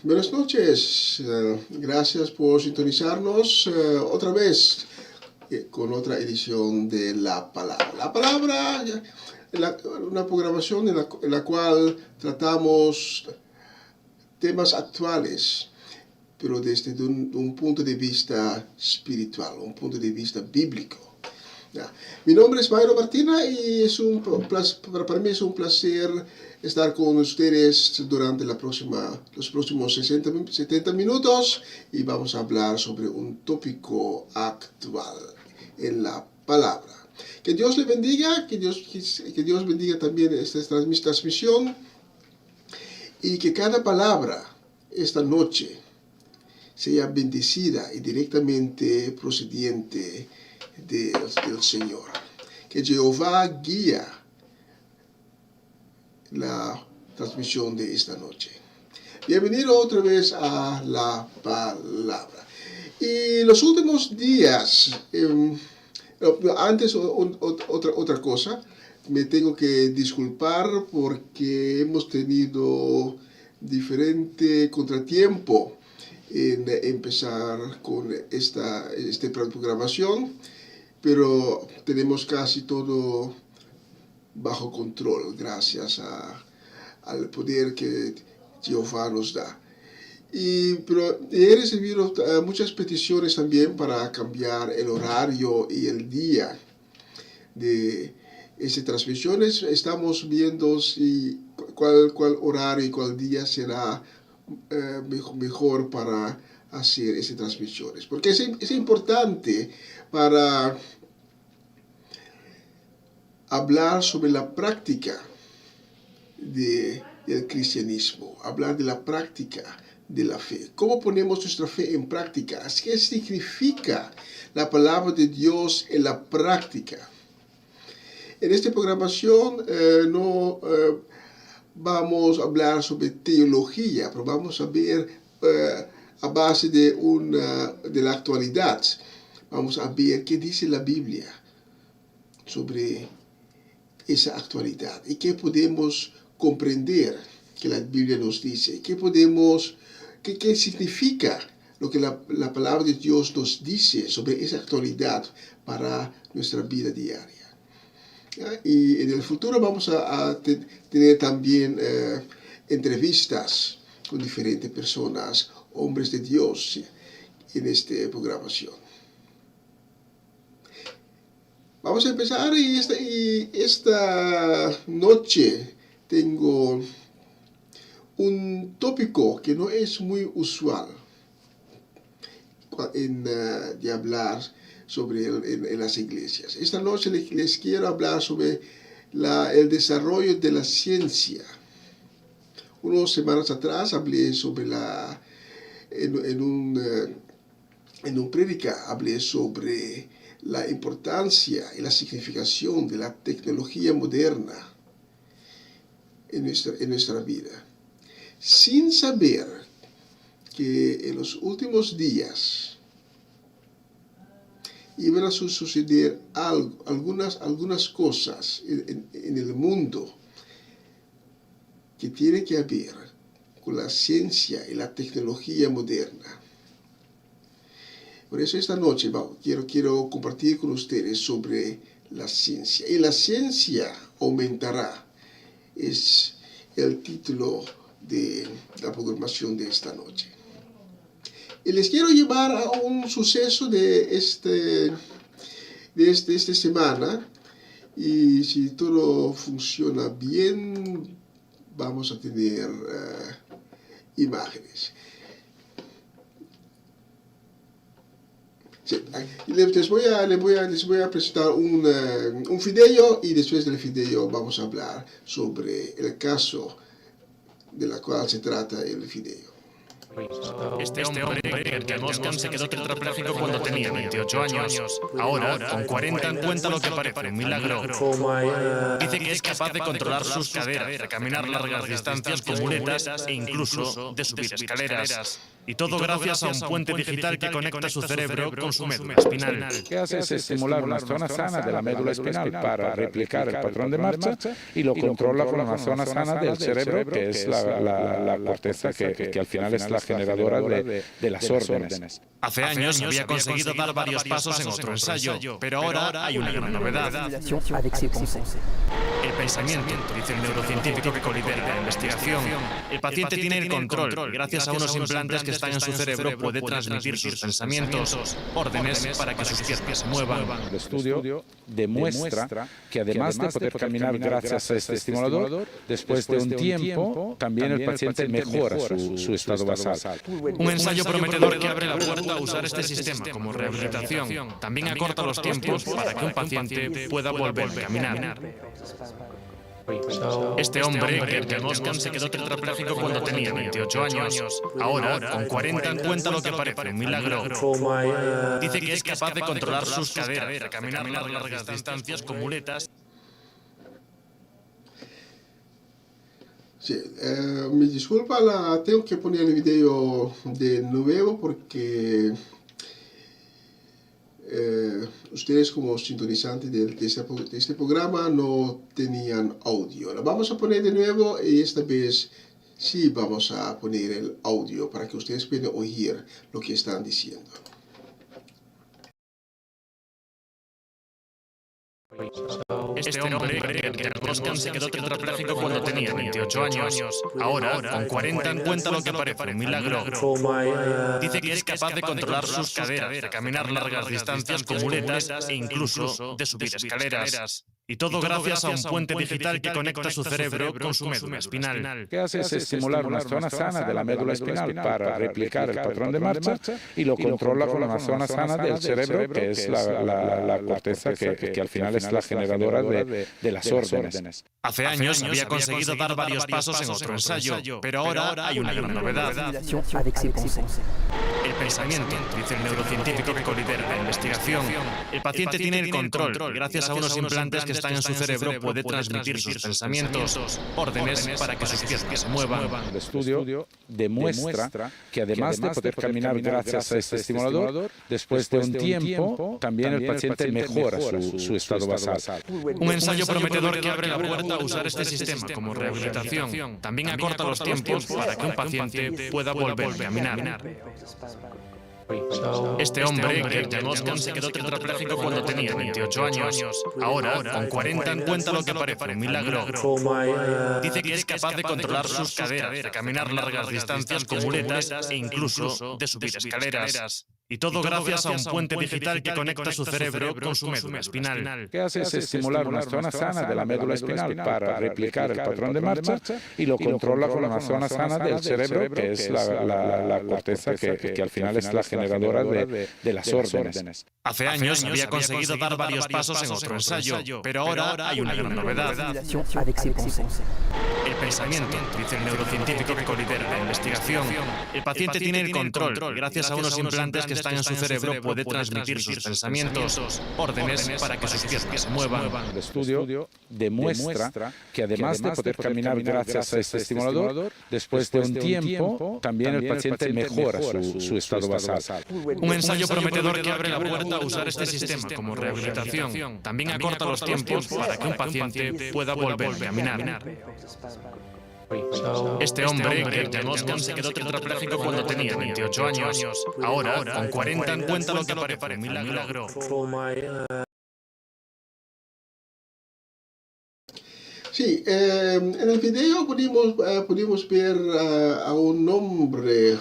Buenas noches, gracias por sintonizarnos otra vez con otra edición de La Palabra. La Palabra, una programación en la cual tratamos temas actuales, pero desde un punto de vista espiritual, un punto de vista bíblico. Mi nombre es Mayro Martina y para mí es un placer estar con ustedes durante los próximos 70 minutos y vamos a hablar sobre un tópico actual en la palabra. Que Dios le bendiga, que Dios bendiga también esta transmisión y que cada palabra esta noche sea bendecida y directamente procediente del Señor. Que Jehová guía la transmisión de esta noche. Bienvenido otra vez a La Palabra. Y los últimos días, antes otra cosa, me tengo que disculpar porque hemos tenido diferente contratiempo en empezar con esta programación, pero tenemos casi todo bajo control gracias al poder que Jehová nos da. Pero he recibido muchas peticiones también para cambiar el horario y el día de estas transmisiones. Estamos viendo cuál horario y cuál día será mejor para hacer esas transmisiones, porque es importante para hablar sobre la práctica del cristianismo, hablar de la práctica de la fe. ¿Cómo ponemos nuestra fe en práctica? ¿Qué significa la palabra de Dios en la práctica? En esta programación no vamos a hablar sobre teología, pero vamos a ver a base de la actualidad. Vamos a ver qué dice la Biblia sobre esa actualidad y qué podemos comprender que la Biblia nos dice, qué significa lo que la palabra de Dios nos dice sobre esa actualidad para nuestra vida diaria. Y en el futuro vamos a tener también entrevistas con diferentes personas, hombres de Dios, en esta programación. Vamos a empezar y esta noche tengo un tópico que no es muy usual de hablar sobre en las iglesias. Esta noche les quiero hablar sobre el desarrollo de la ciencia. Unas semanas atrás hablé sobre en un prédica hablé sobre la importancia y la significación de la tecnología moderna en nuestra vida, sin saber que en los últimos días iban a suceder algunas cosas en el mundo que tienen que ver con la ciencia y la tecnología moderna. Por eso esta noche quiero compartir con ustedes sobre la ciencia. Y la ciencia aumentará. Es el título de la programación de esta noche. Y les quiero llevar a un suceso de esta semana. Y si todo funciona bien, vamos a tener imágenes. Sí. Les voy a presentar un video y después del video vamos a hablar sobre el caso de la cual se trata el video. Este hombre, Gerjan Oskan, se quedó tetrapléjico cuando tenía 28 años. Ahora, con 40, cuenta lo que parece un milagro. Dice que es capaz de controlar sus caderas, de caminar largas distancias con muletas e incluso de subir escaleras. Y todo gracias a un puente digital que conecta su cerebro con su médula espinal. Lo que hace es estimular una zona sana de la médula espinal para replicar el patrón de marcha y lo controla con una zona sana del cerebro, que es la corteza que al final es la generadora de las órdenes. Hace años había conseguido dar varios pasos en otro ensayo, pero ahora hay una gran novedad. El pensamiento, dice el neurocientífico que colidera la investigación. El paciente tiene el control y gracias a unos implantes que están en su cerebro puede transmitir sus pensamientos, órdenes para que sus piernas se muevan. El estudio demuestra que además de poder caminar gracias a este estimulador, después de un tiempo también el paciente mejora su estado basal. Un ensayo prometedor que abre la puerta a usar este sistema como rehabilitación. También acorta los tiempos para que un paciente pueda volver a caminar. Este hombre, Gerjan Oskan, se quedó tetrapléjico cuando tenía 28 años. Ahora, con 40, cuenta lo que parece un milagro. Dice que es capaz de controlar sus caderas, de caminar largas distancias con muletas. Sí, me disculpa, tengo que poner el video de nuevo porque ustedes como sintonizantes de este programa no tenían audio. Lo vamos a poner de nuevo y esta vez sí vamos a poner el audio para que ustedes puedan oír lo que están diciendo. Este hombre, Gerjan Oskan, se quedó tetrapléjico cuando tenía 28 años. Ahora, con 40, cuenta lo que parece un milagro. Dice que es capaz de controlar sus caderas, de caminar largas distancias con muletas e incluso de subir escaleras. Y todo gracias a un puente digital que conecta su cerebro con su médula espinal. Lo que hace es estimular una zona sana de la médula espinal para replicar el patrón de marcha y lo controla con una zona sana del cerebro, que es la corteza que al final es la generadora de las órdenes. Hace años había conseguido dar varios pasos en otro ensayo, pero ahora hay una gran novedad. El pensamiento, dice el neurocientífico que colidera la investigación. El paciente tiene el control y gracias a unos implantes que están en su cerebro puede transmitir sus pensamientos, órdenes para que sus piernas se muevan. El estudio demuestra que además de poder caminar gracias a este estimulador, después de un tiempo también el paciente mejora su estado basal. Un ensayo prometedor que abre la puerta a usar este sistema como rehabilitación. También acorta los tiempos para que un paciente pueda volver a caminar. Este hombre, Gerjan Oskan, se quedó tetrapléjico cuando tenía 28 años. Ahora, con 40, cuenta lo que parece un milagro. Dice que es capaz de controlar sus caderas, de caminar largas distancias con muletas e incluso de subir escaleras. Y todo gracias a un puente digital que conecta su cerebro con su médula espinal. Lo que hace es estimular una zona sana de la médula espinal para replicar el patrón de marcha y lo controla con una zona sana del cerebro, que es la corteza que al final es la generadora de las órdenes. Hace años había conseguido dar varios pasos en otro ensayo, pero ahora hay una gran novedad. El pensamiento, dice el neurocientífico que colidera la investigación. El paciente tiene el control y gracias a unos implantes que están en su cerebro puede transmitir sus pensamientos, órdenes para que sus piernas se muevan. El estudio demuestra que además de poder caminar gracias a este estimulador, después de un tiempo también el paciente mejora su estado basal. Un ensayo prometedor que abre la puerta a usar este sistema como rehabilitación. También acorta los tiempos para que un paciente pueda volver a caminar. Este hombre, Gerjan Oskan, se quedó tetrapléjico cuando tenía 28 años. Ahora, con 40, cuenta lo que parece un milagro. Sí, en el video pudimos ver a un hombre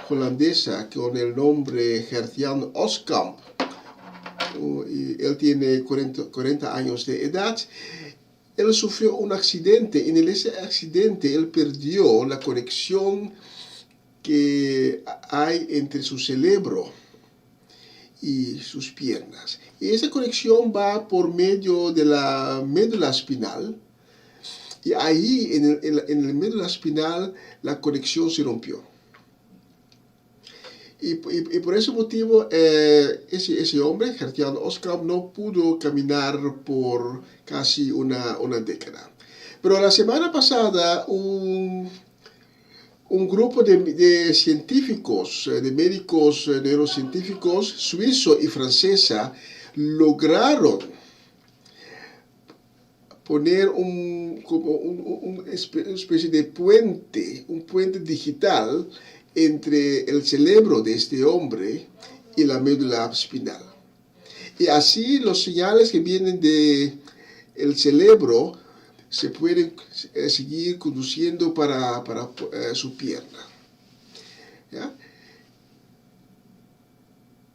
holandesa con el nombre Gerjan Oskan. Él tiene 40 años de edad. Él sufrió un accidente y en ese accidente él perdió la conexión que hay entre su cerebro y sus piernas. Y esa conexión va por medio de la médula espinal y ahí en el médula espinal la conexión se rompió. Y por ese motivo, ese hombre, Gert-Jan Oskam, no pudo caminar por casi una década. Pero la semana pasada, un grupo de científicos, de médicos neurocientíficos suizo y francesa, lograron poner una especie de puente, un puente digital entre el cerebro de este hombre y la médula espinal. Y así los señales que vienen del cerebro se pueden seguir conduciendo para su pierna. ¿Ya?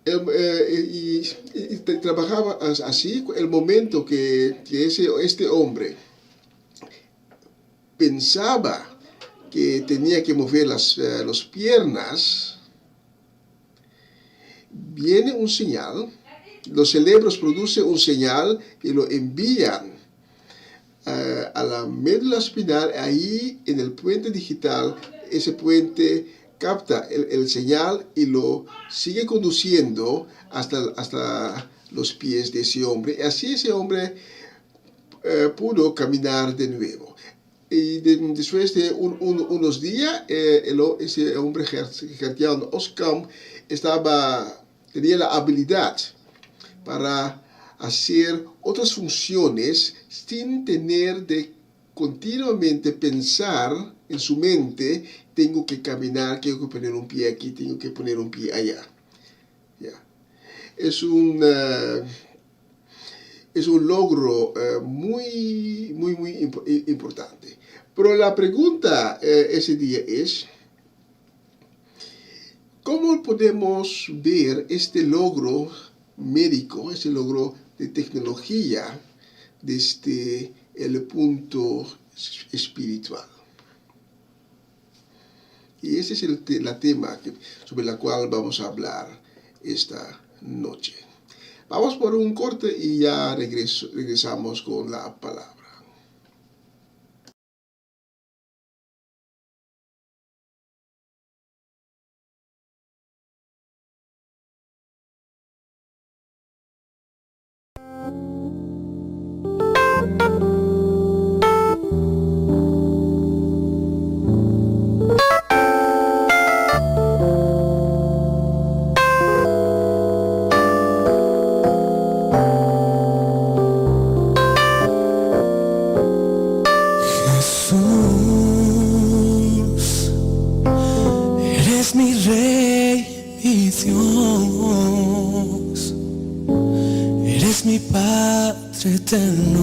Y trabajaba así el momento que este hombre pensaba que tenía que mover las piernas, viene un señal, los cerebros producen un señal y lo envían a la médula espinal. Ahí en el puente digital, ese puente capta el señal y lo sigue conduciendo hasta los pies de ese hombre. Así ese hombre pudo caminar de nuevo. Y después de unos días, ese hombre, Gert-Jan Oskam, tenía la habilidad para hacer otras funciones sin tener de continuamente pensar en su mente: tengo que caminar, tengo que poner un pie aquí, tengo que poner un pie allá. ¿Ya? Es un logro muy importante. Pero la pregunta ese día es: ¿cómo podemos ver este logro médico, este logro de tecnología desde el punto espiritual? Y ese es el tema sobre el cual vamos a hablar esta noche. Vamos por un corte y ya regresamos con la palabra. Eterno,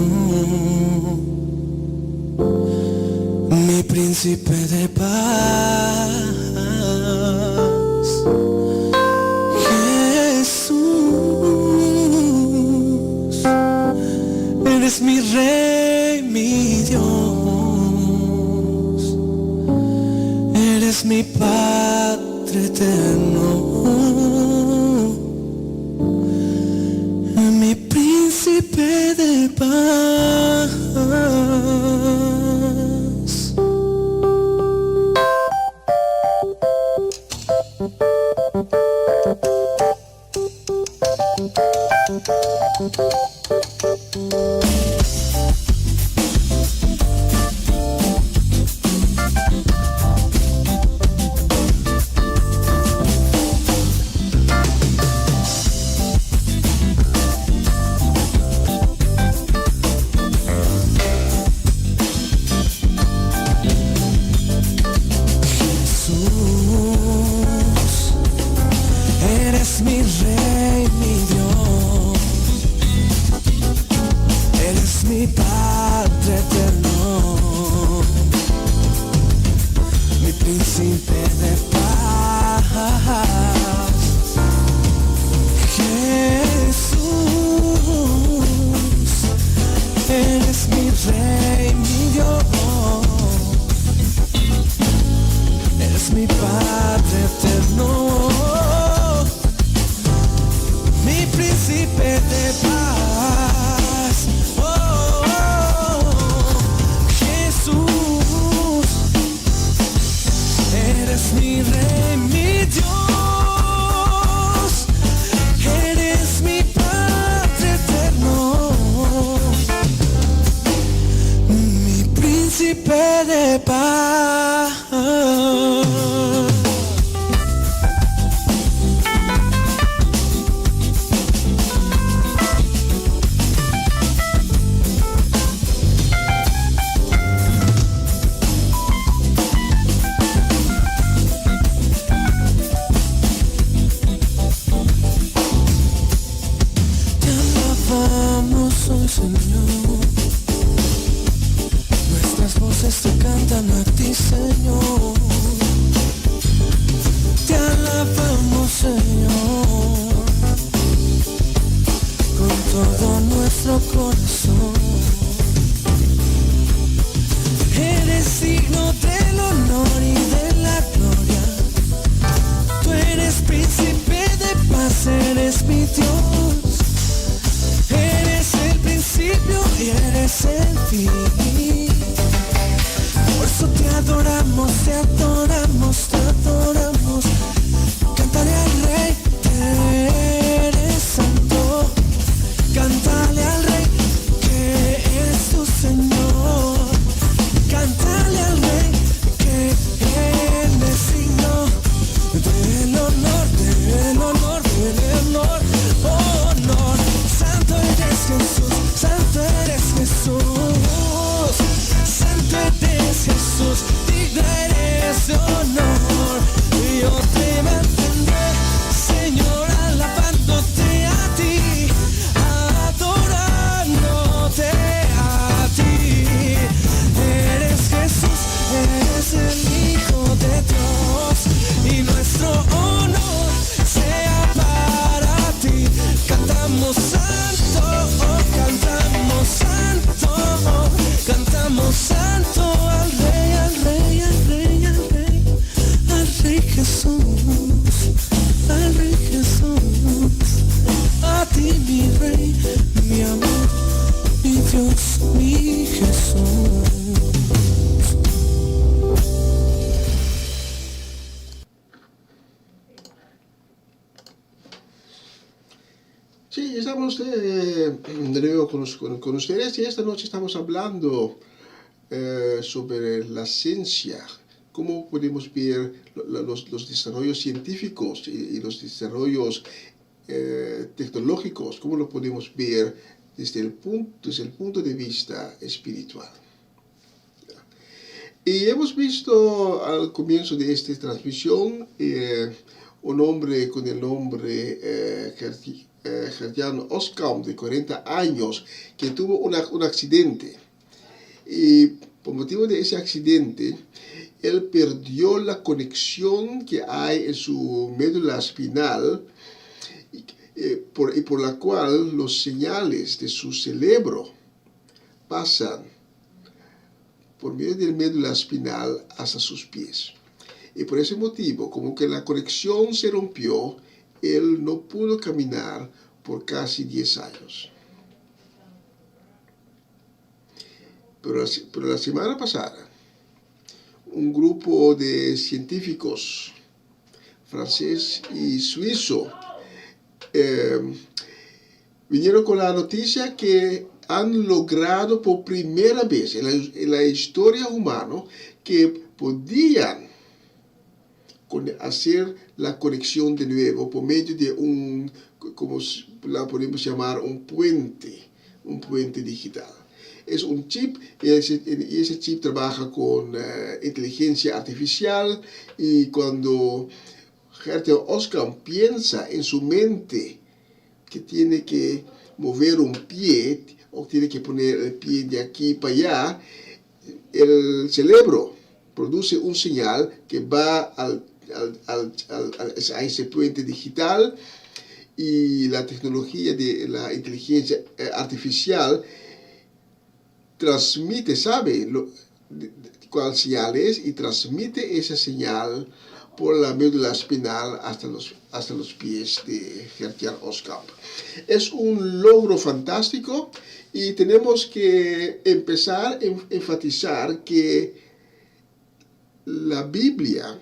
mi príncipe de paz, Jesús, eres mi rey, mi Dios, eres mi Padre eterno, mi príncipe de paz. Oh, oh, oh. paz. Señor, nuestras voces te cantan a ti, Señor. Te alabamos, Señor, con todo nuestro corazón. Eres digno del honor y de la gloria. Tú eres príncipe de paz, eres mi Dios. Y eres el fin. Por eso te adoramos, te adoramos, te adoramos. Cántale al Rey que eres santo. Cántale al Rey que es tu Señor. Cántale al Rey que Él es digno del honor, del honor, del honor. Honor, santo eres Jesús. Santo eres Jesús, santo eres Jesús, digno eres de honor. Yo te mantendré, Señor, alabándote a ti, adorándote a ti. Eres Jesús, eres el Hijo de Dios, y nuestro honor sea para ti. Cantamos santo, cantamos santo, cantamos santo al Rey, al Rey, al Rey, al Rey, al Rey Jesús, al Rey Jesús. A ti mi Rey, mi amor, mi Dios, mi Jesús. Sí, estamos de nuevo con ustedes y esta noche estamos hablando sobre la ciencia, cómo podemos ver los desarrollos científicos y los desarrollos tecnológicos, cómo lo podemos ver desde el punto de vista espiritual. Y hemos visto al comienzo de esta transmisión un hombre con el nombre Gert-Jan Oskamp, de 40 años, que tuvo un accidente. Y por motivo de ese accidente, él perdió la conexión que hay en su médula espinal, por la cual los señales de su cerebro pasan por medio del médula espinal hasta sus pies. Y por ese motivo, como que la conexión se rompió, él no pudo caminar por casi 10 años. Pero la semana pasada, un grupo de científicos francés y suizo vinieron con la noticia que han logrado por primera vez en la historia humana que podían hacer la conexión de nuevo por medio de como la podemos llamar, un puente digital. Es un chip y ese chip trabaja con inteligencia artificial, y cuando Gert-Jan Oskamp piensa en su mente que tiene que mover un pie o tiene que poner el pie de aquí para allá, el cerebro produce un señal que va a ese puente digital, y la tecnología de la inteligencia artificial sabe cuál señal es y transmite esa señal por la médula espinal hasta los pies de Gert-Jan Oskamp. Es un logro fantástico, y tenemos que empezar a enfatizar que la Biblia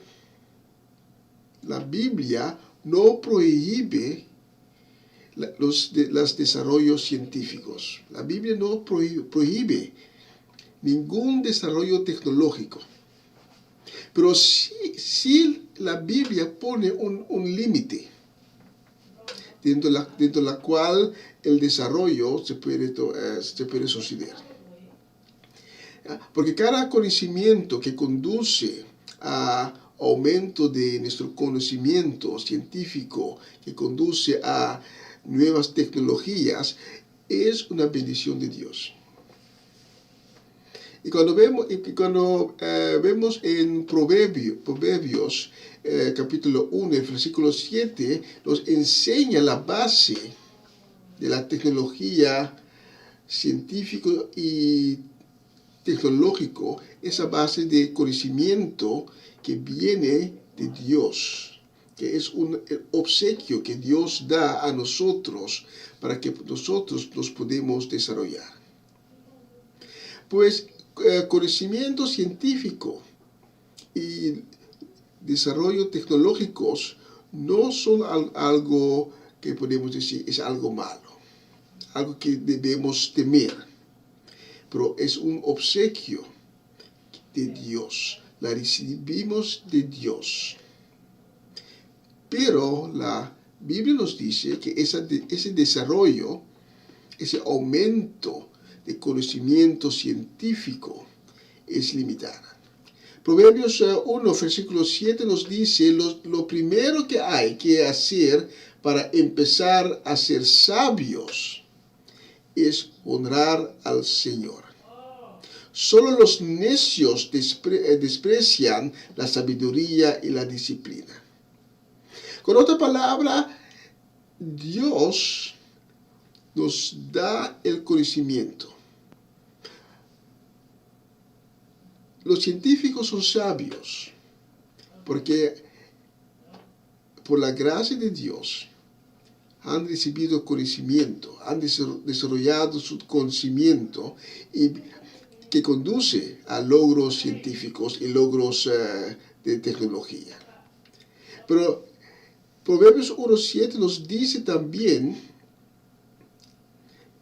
no prohíbe los desarrollos científicos. La Biblia no prohíbe ningún desarrollo tecnológico. Pero si la Biblia pone un límite dentro de la cual el desarrollo se puede suceder. Porque cada conocimiento que conduce a aumento de nuestro conocimiento científico, que conduce a nuevas tecnologías, es una bendición de Dios. Y cuando vemos en Proverbios capítulo 1, el versículo 7, nos enseña la base de la tecnología científica y tecnológico, esa base de conocimiento que viene de Dios, que es un obsequio que Dios da a nosotros para que nosotros nos podamos desarrollar. Pues conocimiento científico y desarrollo tecnológicos no son algo que podemos decir es algo malo, algo que debemos temer, pero es un obsequio de Dios, la recibimos de Dios. Pero la Biblia nos dice que ese desarrollo, ese aumento de conocimiento científico es limitada. Proverbios 1, versículo 7 nos dice, lo primero que hay que hacer para empezar a ser sabios es honrar al Señor. Solo los necios desprecian la sabiduría y la disciplina. Con otra palabra, Dios nos da el conocimiento. Los científicos son sabios porque por la gracia de Dios han recibido conocimiento, han desarrollado su conocimiento y que conduce a logros científicos y logros de tecnología. Pero Proverbios 1.7 nos dice también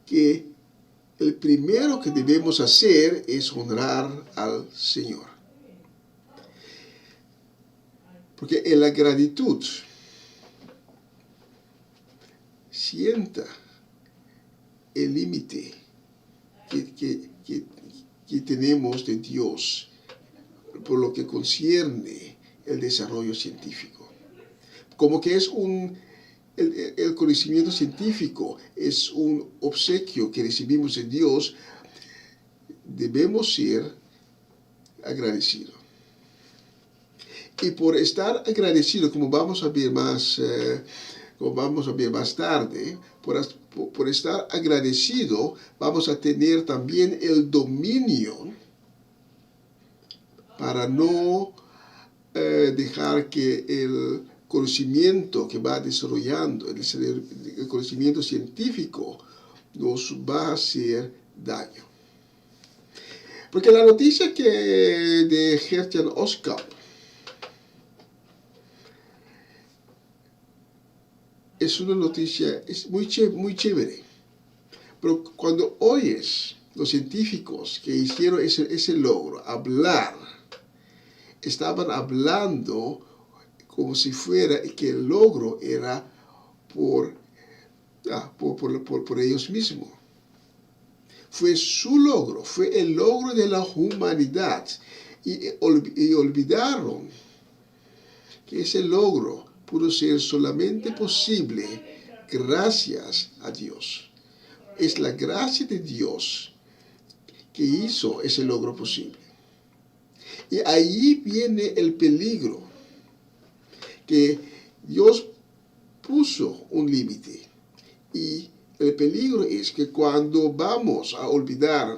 que el primero que debemos hacer es honrar al Señor. Porque en la gratitud sienta el límite que tenemos de Dios por lo que concierne el desarrollo científico. Como que es el conocimiento científico es un obsequio que recibimos de Dios, debemos ser agradecidos. Y por estar agradecidos, como vamos a ver más tarde, por estar agradecido, vamos a tener también el dominio para no dejar que el conocimiento que va desarrollando, el conocimiento científico, nos va a hacer daño. Porque la noticia de Gert-Jan Oskam es una noticia muy chévere. Pero cuando oyes los científicos que hicieron ese logro, estaban hablando como si fuera que el logro era por ellos mismos. Fue su logro, fue el logro de la humanidad. Y olvidaron que ese logro pudo ser solamente posible gracias a Dios. Es la gracia de Dios que hizo ese logro posible. Y ahí viene el peligro, que Dios puso un límite. Y el peligro es que cuando vamos a olvidar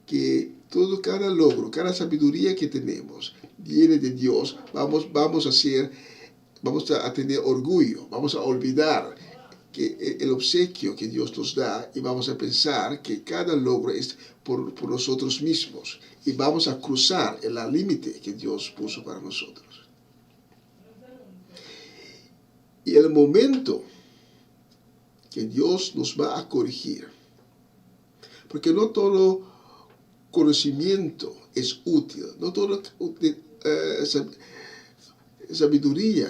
que cada logro, cada sabiduría que tenemos viene de Dios, vamos a tener orgullo, vamos a olvidar que el obsequio que Dios nos da y vamos a pensar que cada logro es por nosotros mismos y vamos a cruzar el límite que Dios puso para nosotros. Y el momento que Dios nos va a corregir, porque no todo conocimiento es útil, no todo sabiduría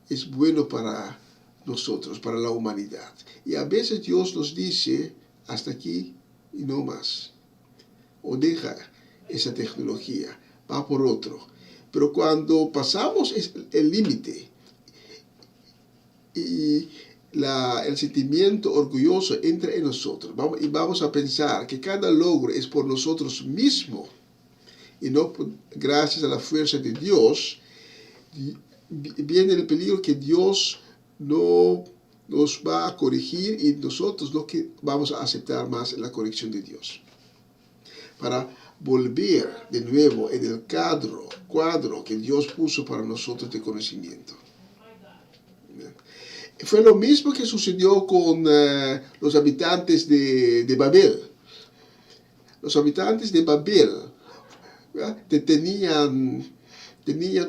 es bueno para nosotros, para la humanidad. Y a veces Dios nos dice, hasta aquí y no más. O deja esa tecnología, va por otro. Pero cuando pasamos el límite y el sentimiento orgulloso entra en nosotros, y vamos a pensar que cada logro es por nosotros mismos y no gracias a la fuerza de Dios, viene el peligro que Dios no nos va a corregir y nosotros no que vamos a aceptar más la corrección de Dios. Para volver de nuevo en el cuadro que Dios puso para nosotros de conocimiento. Fue lo mismo que sucedió con los habitantes de Babel. Los habitantes de Babel tenían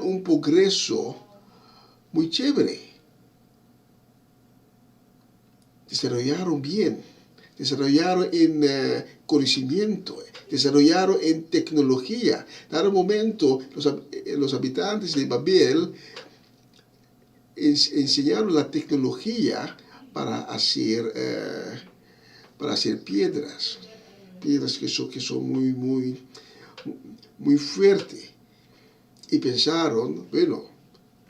un progreso muy chévere. Desarrollaron bien, desarrollaron en conocimiento, desarrollaron en tecnología. En un momento, los habitantes de Babel enseñaron la tecnología para hacer piedras que son muy fuertes. Y pensaron, bueno,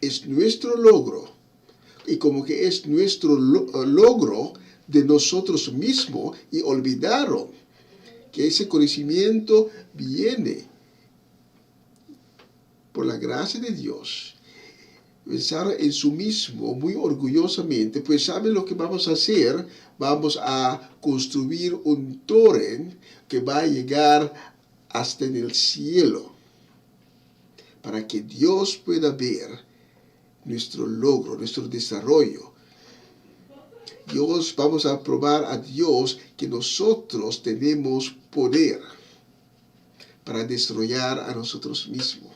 es nuestro logro. Y como que es nuestro logro de nosotros mismos, y olvidaron que ese conocimiento viene por la gracia de Dios. Pensaron en sí mismo muy orgullosamente, pues ¿saben lo que vamos a hacer? Vamos a construir un torre que va a llegar hasta en el cielo, para que Dios pueda ver nuestro logro, nuestro desarrollo. Vamos a probar a Dios que nosotros tenemos poder para desarrollar a nosotros mismos.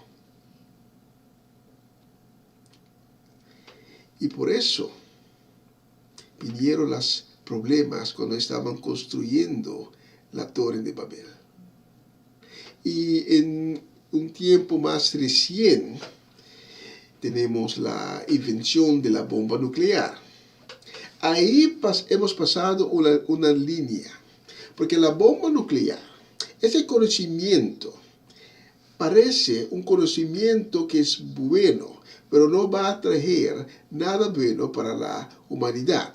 Y por eso vinieron los problemas cuando estaban construyendo la Torre de Babel. Y en un tiempo más reciente tenemos la invención de la bomba nuclear. Ahí hemos pasado una línea, porque la bomba nuclear, ese conocimiento, parece un conocimiento que es bueno, pero no va a traer nada bueno para la humanidad.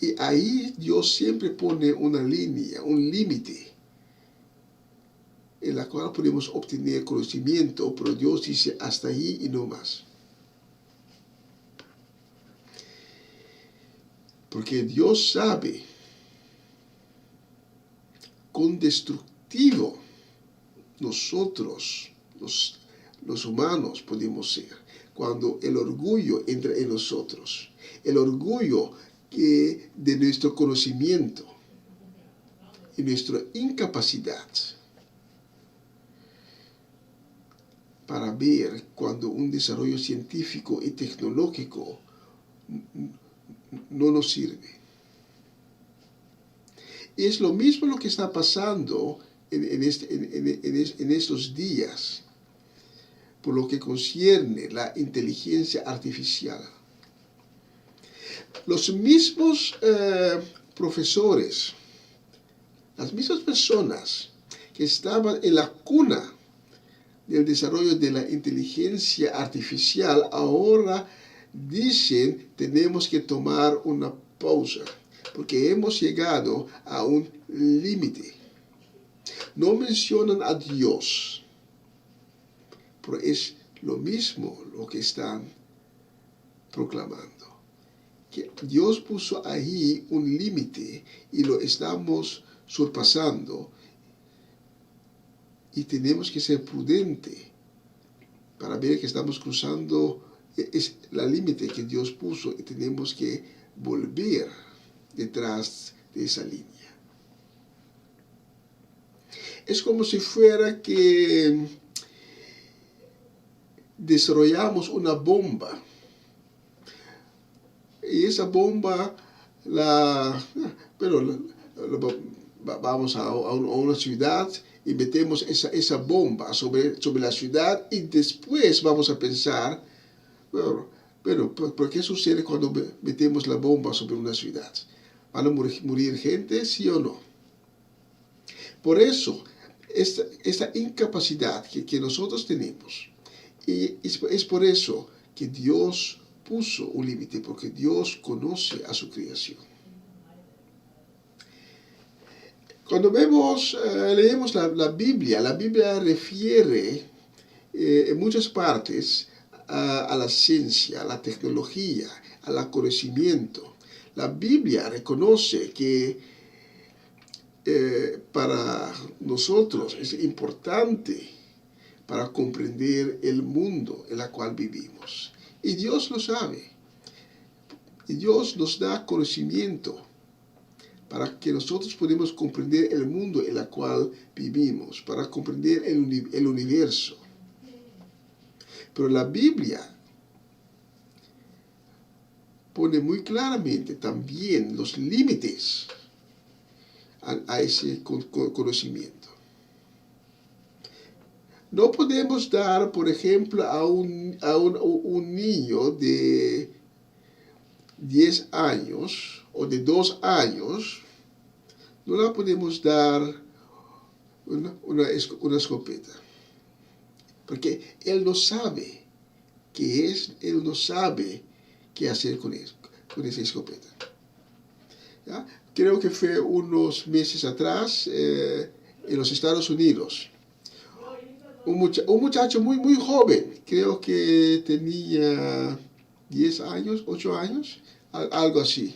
Y ahí Dios siempre pone una línea, un límite, en la cual podemos obtener conocimiento, pero Dios dice hasta ahí y no más. Porque Dios sabe cuán destructivo nosotros, los humanos, podemos ser cuando el orgullo entra en nosotros. El orgullo de nuestro conocimiento y nuestra incapacidad para ver cuando un desarrollo científico y tecnológico no nos sirve. Y es lo mismo lo que está pasando en estos días, por lo que concierne la inteligencia artificial. Los mismos profesores, las mismas personas que estaban en la cuna del desarrollo de la inteligencia artificial, ahora dicen tenemos que tomar una pausa, porque hemos llegado a un límite. No mencionan a Dios, pero es lo mismo lo que están proclamando. Que Dios puso ahí un límite y lo estamos surpasando, y tenemos que ser prudentes para ver que estamos cruzando la límite que Dios puso, y tenemos que volver detrás de esa línea. Es como si fuera que desarrollamos una bomba, y esa bomba vamos a una ciudad y metemos esa bomba sobre la ciudad y después vamos a pensar, bueno, ¿por qué sucede cuando metemos la bomba sobre una ciudad? ¿Van a morir gente, sí o no? Por eso, esta incapacidad que nosotros tenemos, y es por eso que Dios puso un límite, porque Dios conoce a su creación. Cuando leemos la Biblia refiere en muchas partes a la ciencia, a la tecnología, al conocimiento. La Biblia reconoce que para nosotros es importante para comprender el mundo en el cual vivimos. Y Dios lo sabe. Y Dios nos da conocimiento para que nosotros podamos comprender el mundo en el cual vivimos, para comprender el universo. Pero la Biblia pone muy claramente también los límites a ese conocimiento. No podemos dar, por ejemplo, a un niño de 10 años o de 2 años, no le podemos dar una escopeta. Porque él no sabe qué es, él no sabe qué hacer con esa escopeta. ¿Ya? Creo que fue unos meses atrás en los Estados Unidos. Un muchacho muy joven, creo que tenía 10 años, 8 años, algo así.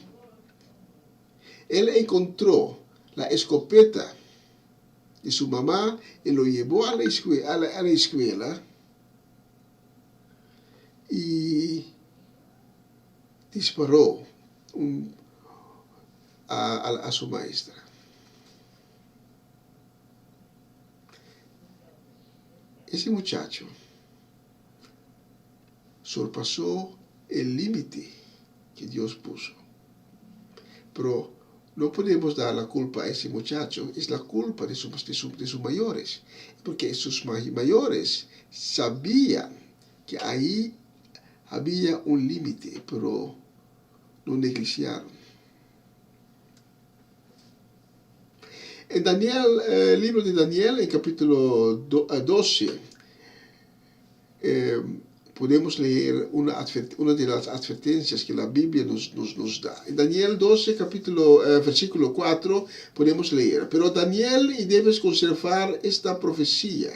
Él encontró la escopeta de su mamá y lo llevó a la escuela y disparó a su maestra. Ese muchacho sobrepasó el límite que Dios puso. Pero no podemos dar la culpa a ese muchacho, es la culpa de sus mayores. Porque sus mayores sabían que ahí había un límite, pero lo negligenciaron. En el libro de Daniel, en capítulo 12, podemos leer una de las advertencias que la Biblia nos da. En Daniel 12, versículo 4, podemos leer: pero Daniel, y debes conservar esta profecía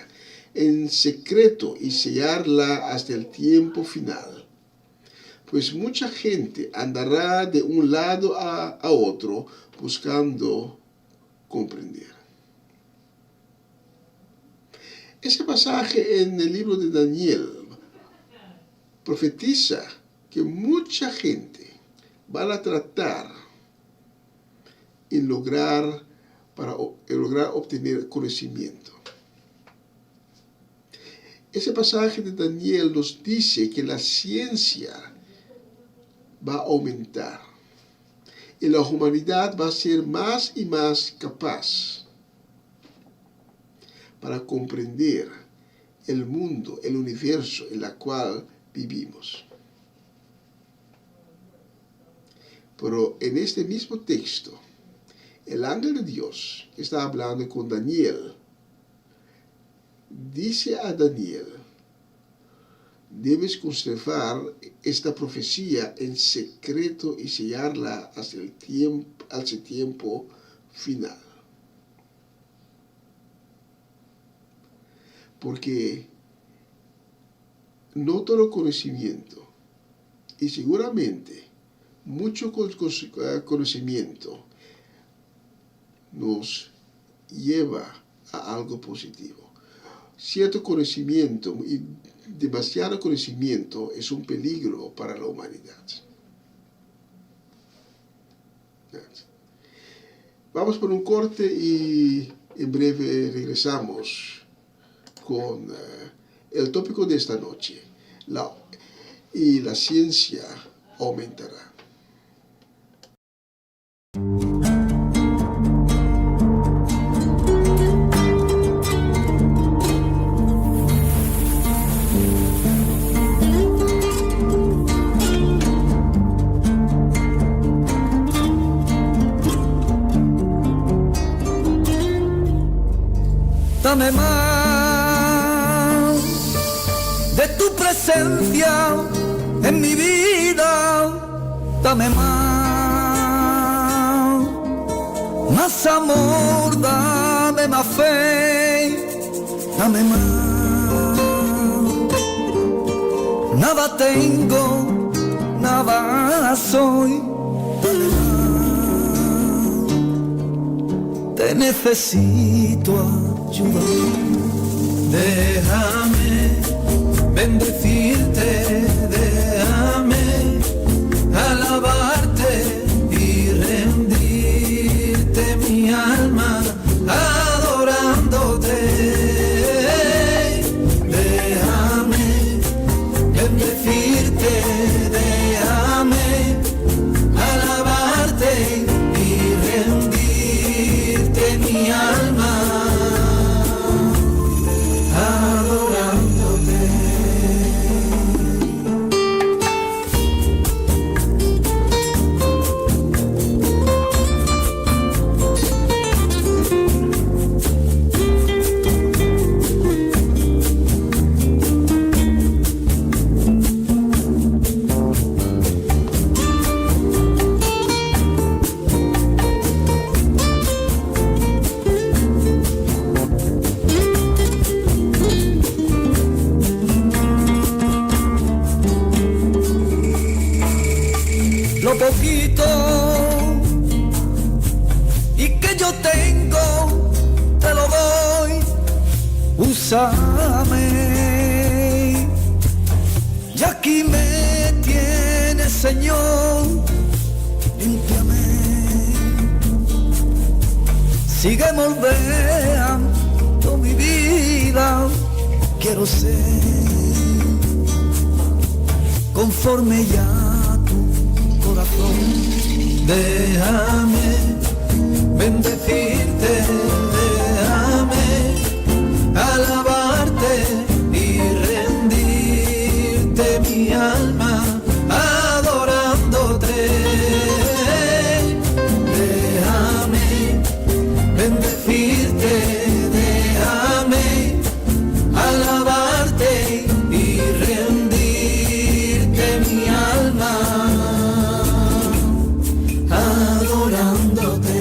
en secreto y sellarla hasta el tiempo final. Pues mucha gente andará de un lado a otro buscando comprender. Ese pasaje en el libro de Daniel profetiza que mucha gente va a tratar en lograr obtener conocimiento. Ese pasaje de Daniel nos dice que la ciencia va a aumentar y la humanidad va a ser más y más capaz para comprender el mundo, el universo en el cual vivimos. Pero en este mismo texto, el ángel de Dios que está hablando con Daniel, dice a Daniel: debes conservar esta profecía en secreto y sellarla hasta el tiempo final. Porque no todo conocimiento, y seguramente mucho conocimiento, nos lleva a algo positivo. Cierto conocimiento y demasiado conocimiento es un peligro para la humanidad. Vamos por un corte y en breve regresamos con el tópico de esta noche. La ciencia aumentará. dame más de tu presencia en mi vida, dame más amor, dame más fe, dame más. Nada tengo, nada soy, dame más. Te necesito, ayúdame. Déjame bendecirte, déjame alabarte y rendirte mi alma, adorándote. Déjame bendecirte, déjame alabarte y rendirte mi alma, adorándote. Lo poquito y que yo tengo te lo doy, úsame. Y aquí me tienes, Señor, límpiame. Sigue moldeando mi vida, quiero ser conforme ya corazón. Déjame bendecirte, déjame alabarte y rendirte mi alma, adorándote. Déjame bendecirte, déjame alabarte y rendirte mi alma, adorándote.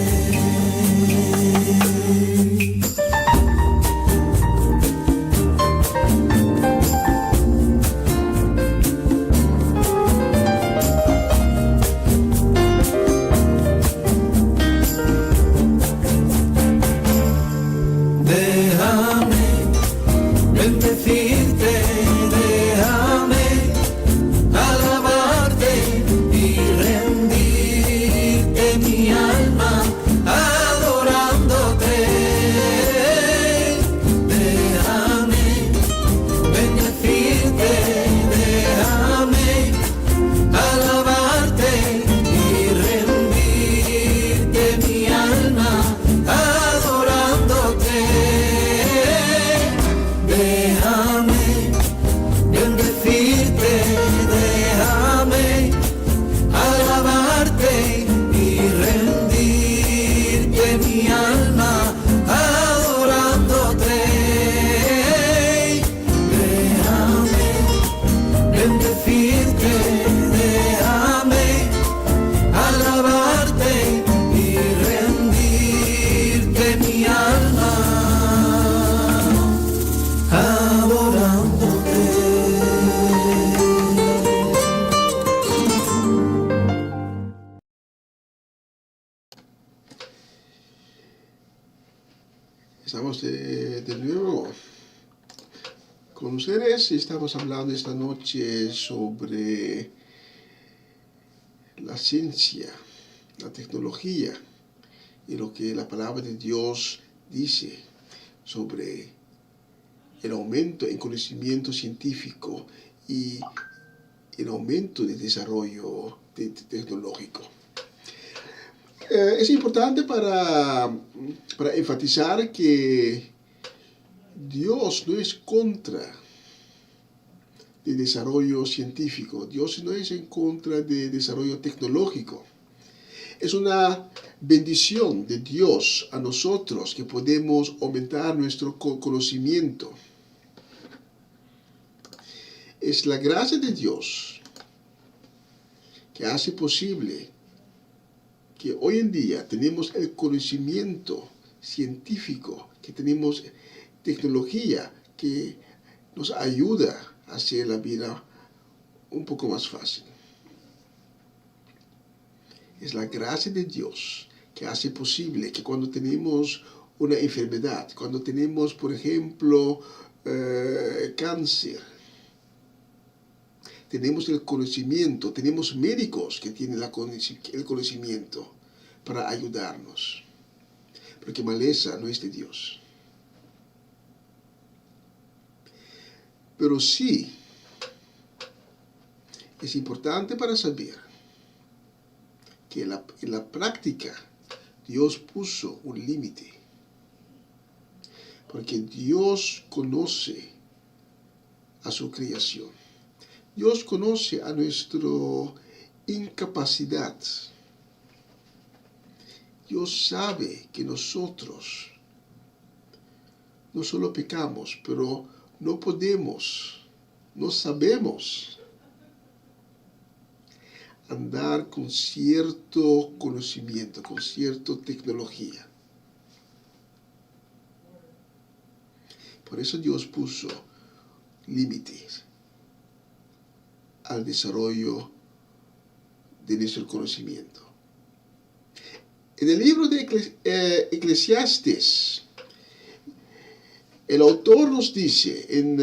Déjame bendecirte, déjame alabarte y rendirte mi alma, adorándote. Déjame bendecirte, déjame alabarte y rendirte mi alma, adorándote. Déjame bendecirte, déjame alabarte y rendirte mi alma, adorándote. Déjame bendecirte, déjame alabarte y rendirte mi alma, adorándote. Estamos de nuevo con ustedes y estamos hablando esta noche sobre la ciencia, la tecnología y lo que la palabra de Dios dice sobre el aumento en conocimiento científico y el aumento de desarrollo tecnológico. Es importante para enfatizar que Dios no es contra del desarrollo científico, Dios no es en contra del desarrollo tecnológico. Es una bendición de Dios a nosotros que podemos aumentar nuestro conocimiento. Es la gracia de Dios que hace posible que hoy en día tenemos el conocimiento científico, que tenemos tecnología que nos ayuda a hacer la vida un poco más fácil. Es la gracia de Dios que hace posible que cuando tenemos una enfermedad, cuando tenemos, por ejemplo, cáncer, tenemos el conocimiento, tenemos médicos que tienen el conocimiento para ayudarnos. Porque maleza no es de Dios. Pero sí, es importante para saber que en la práctica Dios puso un límite. Porque Dios conoce a su creación. Dios conoce a nuestra incapacidad. Dios sabe que nosotros no solo pecamos, pero no podemos, no sabemos andar con cierto conocimiento, con cierta tecnología. Por eso Dios puso límites al desarrollo de nuestro conocimiento. En el libro de Eclesiastes, el autor nos dice en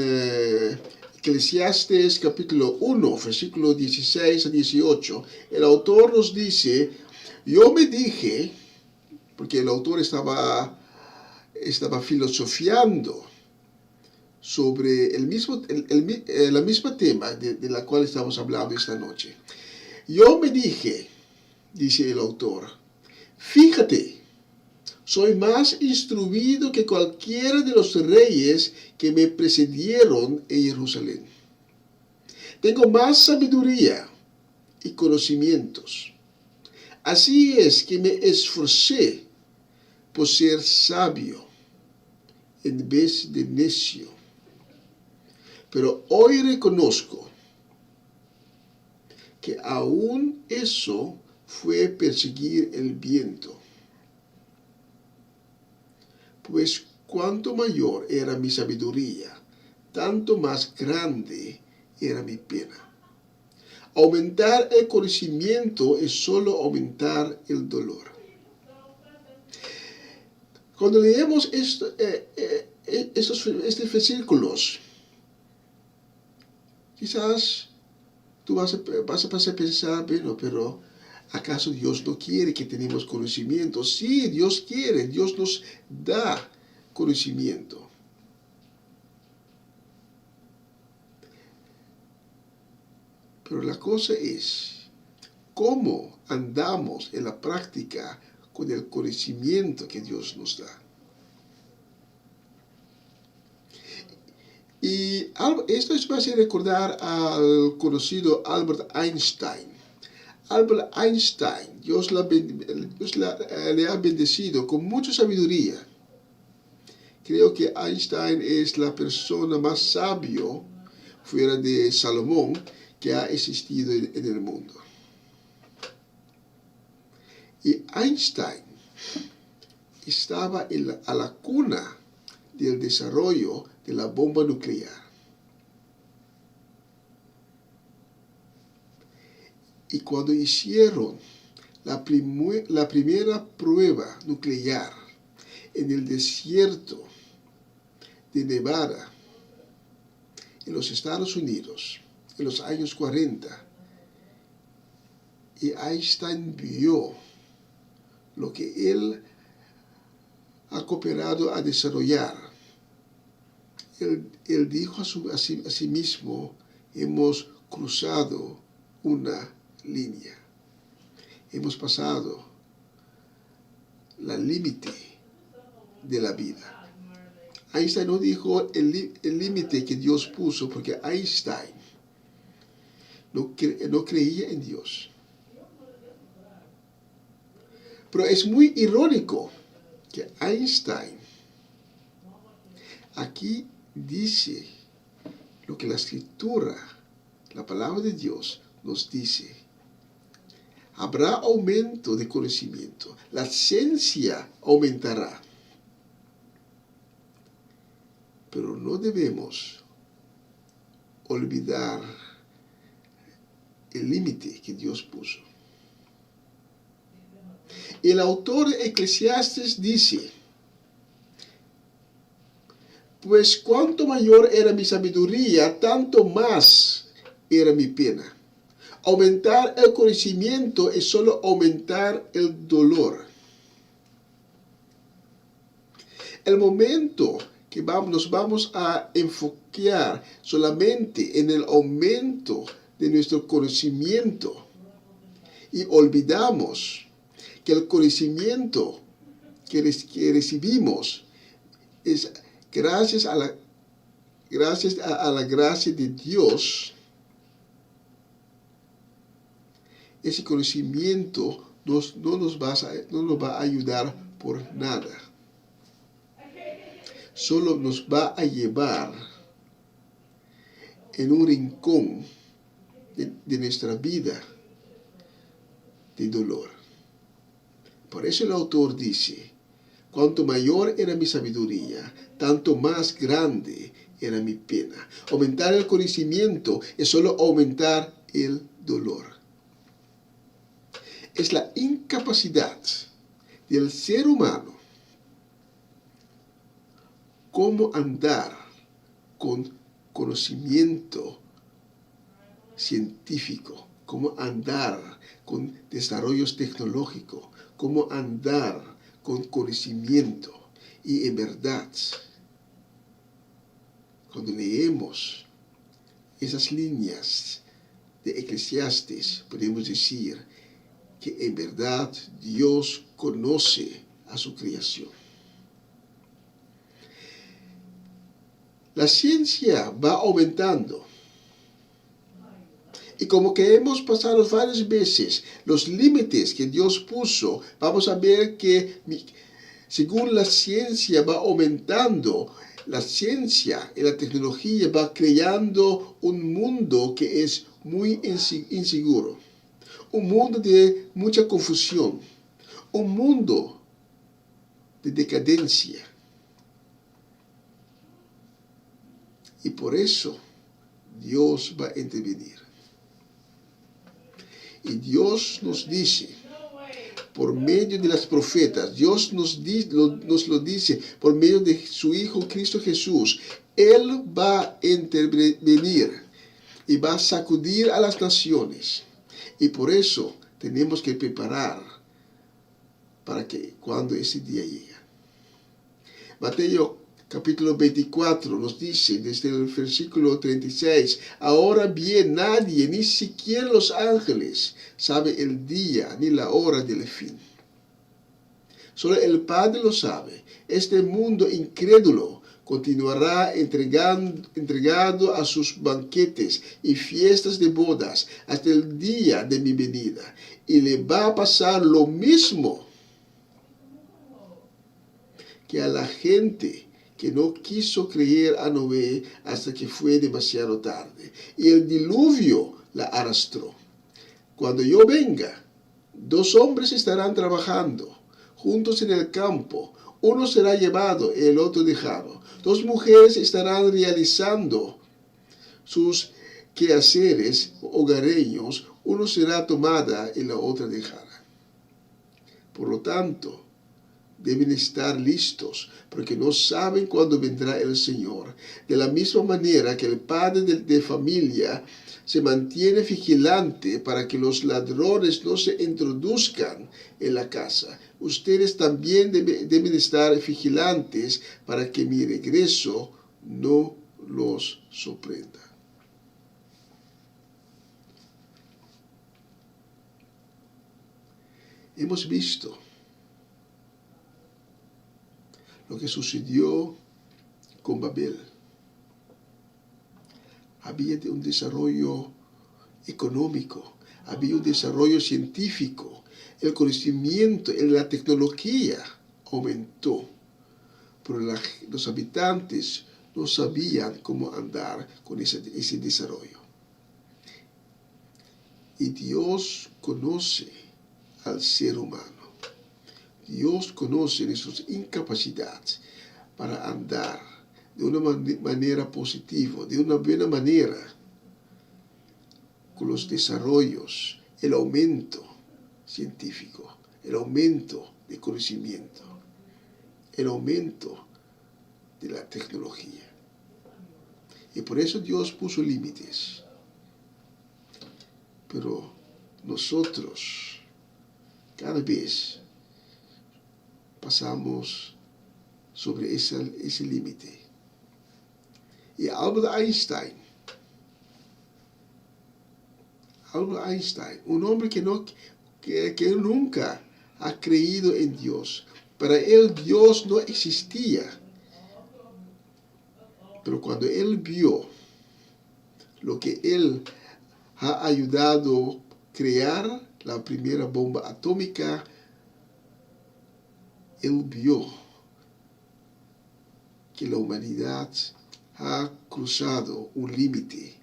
Eclesiastes capítulo 1, versículo 16 a 18, el autor nos dice, yo me dije, porque el autor estaba filosofiando sobre la misma tema de la cual estamos hablando esta noche. Yo me dije, dice el autor, fíjate, soy más instruido que cualquiera de los reyes que me precedieron en Jerusalén. Tengo más sabiduría y conocimientos. Así es que me esforcé por ser sabio en vez de necio. Pero hoy reconozco que aún eso fue perseguir el viento. Pues cuanto mayor era mi sabiduría, tanto más grande era mi pena. Aumentar el conocimiento es solo aumentar el dolor. Cuando leemos estos versículos, quizás tú vas a pensar, bueno, pero ¿acaso Dios no quiere que tenemos conocimiento? Sí, Dios quiere, Dios nos da conocimiento. Pero la cosa es, ¿cómo andamos en la práctica con el conocimiento que Dios nos da? Y esto me hace recordar al conocido Albert Einstein. Albert Einstein, Dios le ha bendecido con mucha sabiduría. Creo que Einstein es la persona más sabia, fuera de Salomón, que ha existido en el mundo. Y Einstein estaba a la cuna del desarrollo de la bomba nuclear. Y cuando hicieron la primera prueba nuclear en el desierto de Nevada, en los Estados Unidos, en los años 40, y Einstein vio lo que él ha cooperado a desarrollar. Él dijo a sí mismo, hemos cruzado una línea. Hemos pasado la límite de la vida. Einstein no dijo el límite que Dios puso, porque Einstein no creía en Dios. Pero es muy irónico que Einstein aquí dice lo que la escritura, la palabra de Dios, nos dice. Habrá aumento de conocimiento, la ciencia aumentará, pero no debemos olvidar el límite que Dios puso. El autor de Eclesiastes dice, pues cuanto mayor era mi sabiduría, tanto más era mi pena. Aumentar el conocimiento es solo aumentar el dolor. El momento que nos vamos a enfocar solamente en el aumento de nuestro conocimiento y olvidamos que el conocimiento que recibimos es gracias a la gracia de Dios. Ese conocimiento no nos va a ayudar por nada. Solo nos va a llevar en un rincón de nuestra vida de dolor. Por eso el autor dice, cuanto mayor era mi sabiduría, tanto más grande era mi pena. Aumentar el conocimiento es solo aumentar el dolor. Es la incapacidad del ser humano cómo andar con conocimiento científico, cómo andar con desarrollos tecnológicos, cómo andar con conocimiento. Y en verdad, cuando leemos esas líneas de Eclesiastes, podemos decir que en verdad Dios conoce a su creación. La ciencia va aumentando. Y como que hemos pasado varias veces los límites que Dios puso, vamos a ver que según la ciencia va aumentando, la ciencia y la tecnología va creando un mundo que es muy inseguro. Un mundo de mucha confusión, un mundo de decadencia. Y por eso Dios va a intervenir. Y Dios nos dice, por medio de las profetas, Dios nos lo dice por medio de su Hijo Cristo Jesús, Él va a intervenir y va a sacudir a las naciones. Y por eso tenemos que preparar para que cuando ese día llegue. Mateo capítulo 24 nos dice desde el versículo 36, ahora bien nadie, ni siquiera los ángeles, sabe el día ni la hora del fin. Solo el Padre lo sabe. Este mundo incrédulo continuará entregado a sus banquetes y fiestas de bodas hasta el día de mi venida. Y le va a pasar lo mismo que a la gente que no quiso creer a Noé hasta que fue demasiado tarde. Y el diluvio la arrastró. Cuando yo venga, 2 hombres estarán trabajando juntos en el campo. Uno será llevado y el otro dejado. 2 mujeres estarán realizando sus quehaceres hogareños. Uno será tomada y la otra dejada. Por lo tanto, deben estar listos, porque no saben cuándo vendrá el Señor. De la misma manera que el padre de familia se mantiene vigilante para que los ladrones no se introduzcan en la casa, ustedes también deben estar vigilantes para que mi regreso no los sorprenda. Hemos visto lo que sucedió con Babel. Había un desarrollo económico, había un desarrollo científico, El conocimiento, la tecnología aumentó, pero los habitantes no sabían cómo andar con ese desarrollo. Y Dios conoce al ser humano. Dios conoce nuestras incapacidades para andar de una manera positiva, de una buena manera, con los desarrollos, el aumento científico, el aumento de conocimiento, el aumento de la tecnología. Y por eso Dios puso límites. Pero nosotros cada vez pasamos sobre ese límite. Y Albert Einstein, un hombre que nunca ha creído en Dios. Para él Dios no existía. Pero cuando él vio lo que él ha ayudado a crear, la primera bomba atómica, él vio que la humanidad ha cruzado un límite.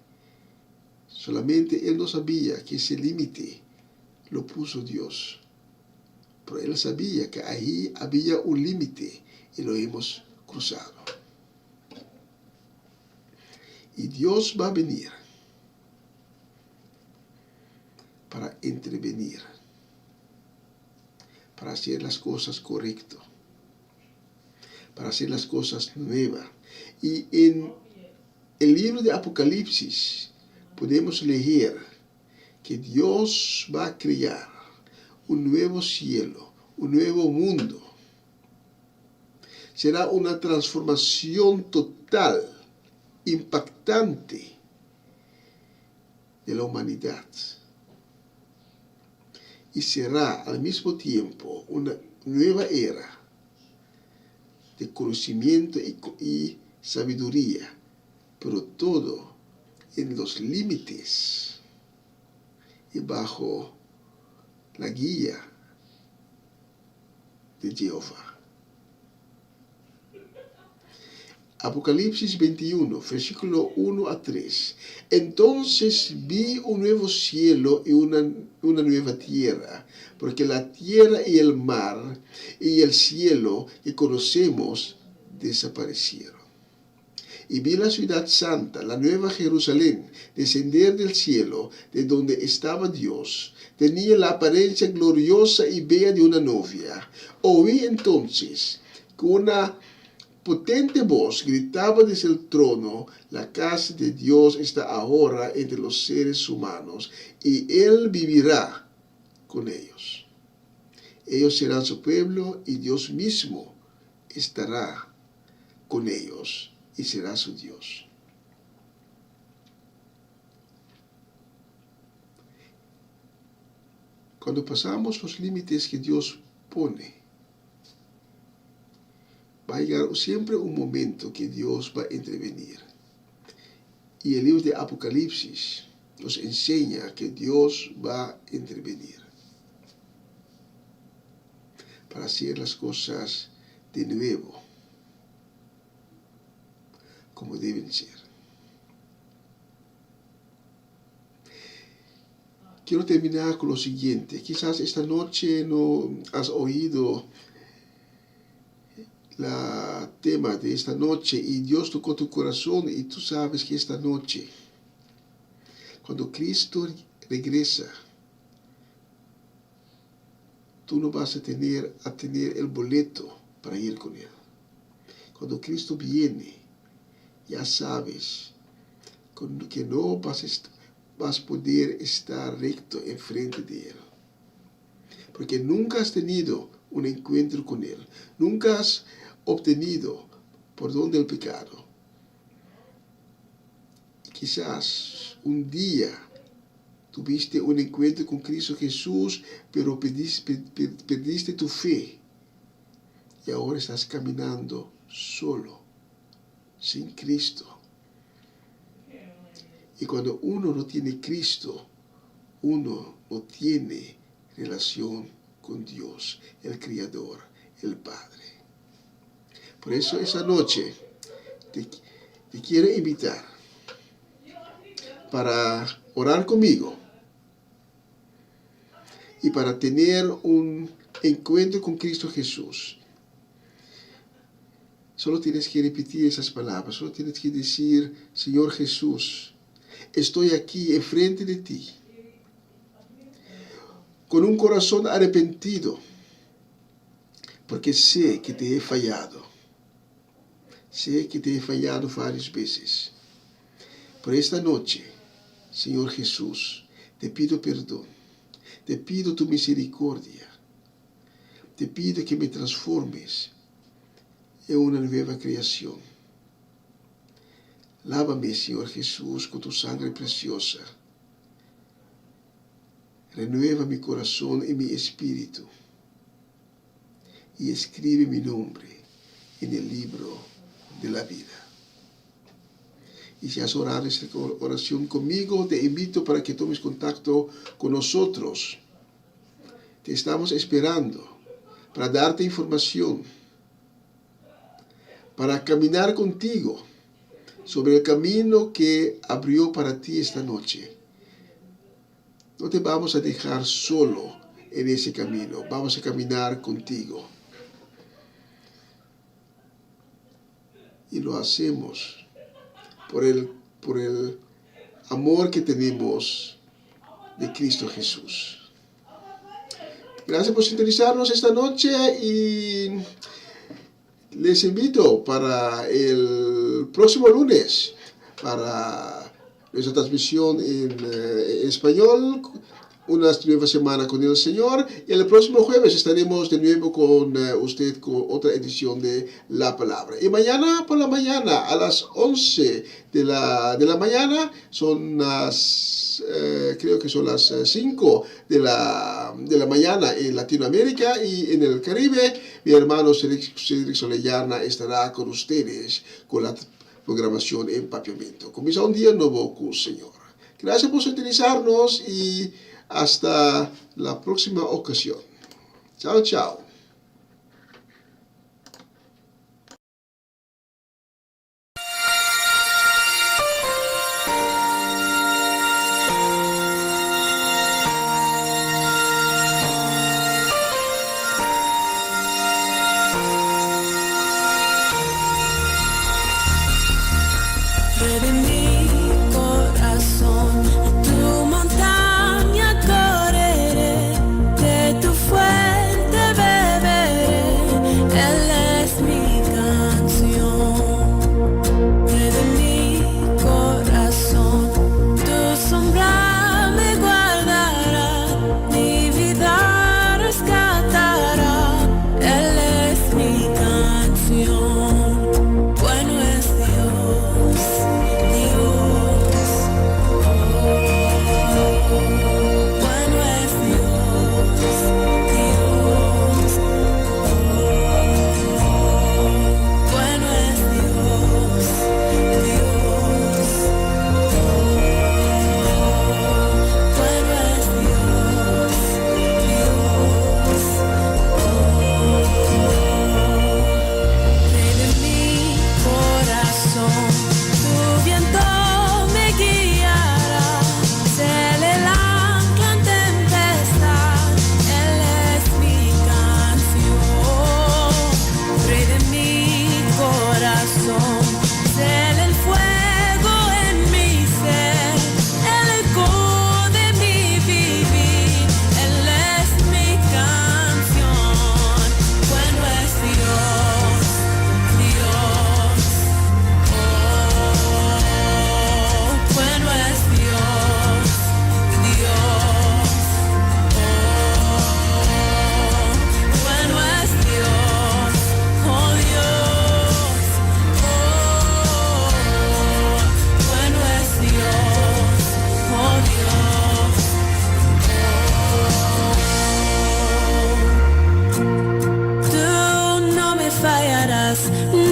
Solamente él no sabía que ese límite lo puso Dios. Pero él sabía que ahí había un límite y lo hemos cruzado. Y Dios va a venir para intervenir, para hacer las cosas correctas, para hacer las cosas nuevas. Y en el libro de Apocalipsis podemos leer que Dios va a crear un nuevo cielo, un nuevo mundo. Será una transformación total, impactante de la humanidad. Y será al mismo tiempo una nueva era de conocimiento y sabiduría, pero todo en los límites y bajo la guía de Jehová. Apocalipsis 21, versículo 1 a 3. Entonces vi un nuevo cielo y una nueva tierra, porque la tierra y el mar y el cielo que conocemos desaparecieron. Y vi la ciudad santa, la nueva Jerusalén, descender del cielo, de donde estaba Dios. Tenía la apariencia gloriosa y bella de una novia. Oí entonces que una potente voz gritaba desde el trono: la casa de Dios está ahora entre los seres humanos, y Él vivirá con ellos. Ellos serán su pueblo, y Dios mismo estará con ellos, y será su Dios. Cuando pasamos los límites que Dios pone, va a llegar siempre un momento que Dios va a intervenir. Y el libro de Apocalipsis nos enseña que Dios va a intervenir para hacer las cosas de nuevo, como deben ser. Quiero terminar con lo siguiente. Quizás esta noche no has oído la tema de esta noche y Dios tocó tu corazón y tú sabes que esta noche, cuando Cristo regresa, tú no vas a tener el boleto para ir con Él. Cuando Cristo viene, ya sabes que no vas a poder estar recto enfrente de Él. Porque nunca has tenido un encuentro con Él. Nunca has obtenido perdón del pecado. Quizás un día tuviste un encuentro con Cristo Jesús, pero perdiste tu fe. Y ahora estás caminando solo, sin Cristo. Y cuando uno no tiene Cristo, uno no tiene relación con Dios, el Creador, el Padre. Por eso esa noche te quiero invitar para orar conmigo y para tener un encuentro con Cristo Jesús. Solo tienes que repetir esas palabras, solo tienes que decir: Señor Jesús, estoy aquí enfrente de ti, con un corazón arrepentido, porque sé que te he fallado. Sé que te he fallado varias veces. Por esta noche, Señor Jesús, te pido perdón, te pido tu misericordia, te pido que me transformes en una nueva creación. Lávame, Señor Jesús, con tu sangre preciosa. Renueva mi corazón y mi espíritu. Y escribe mi nombre en el libro de la vida. Y si has orado esta oración conmigo, te invito para que tomes contacto con nosotros. Te estamos esperando para darte información, para caminar contigo sobre el camino que abrió para ti esta noche. No te vamos a dejar solo en ese camino, vamos a caminar contigo. Y lo hacemos por el amor que tenemos de Cristo Jesús. Gracias por sintonizarnos esta noche y les invito para el próximo lunes para nuestra transmisión en español, una nueva semana con el Señor, y el próximo jueves estaremos de nuevo con usted con otra edición de La Palabra. Y mañana por la mañana a las 11 de la mañana, son las creo que son las 5 de la mañana en Latinoamérica y en el Caribe, mi hermano Cedric Soleyarna estará con ustedes con la programación en Papiamento. Comienza un día nuevo con el Señor. Gracias por sintonizarnos y hasta la próxima ocasión. Chao, chao. De mi corazón, tu montaña correré, de tu fuente beberé, Él es mi canción. De mi corazón, tu sombra me guardará, mi vida rescatará, Él es mi canción. Bueno es Dios.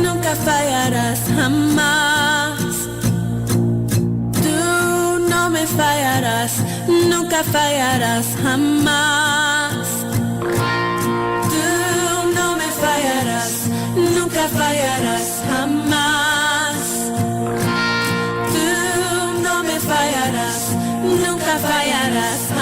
Nunca fallarás jamás. Tú no me fallarás, nunca fallarás jamás. nunca fallarás jamás. Tú no me fallarás, nunca fallarás jamás.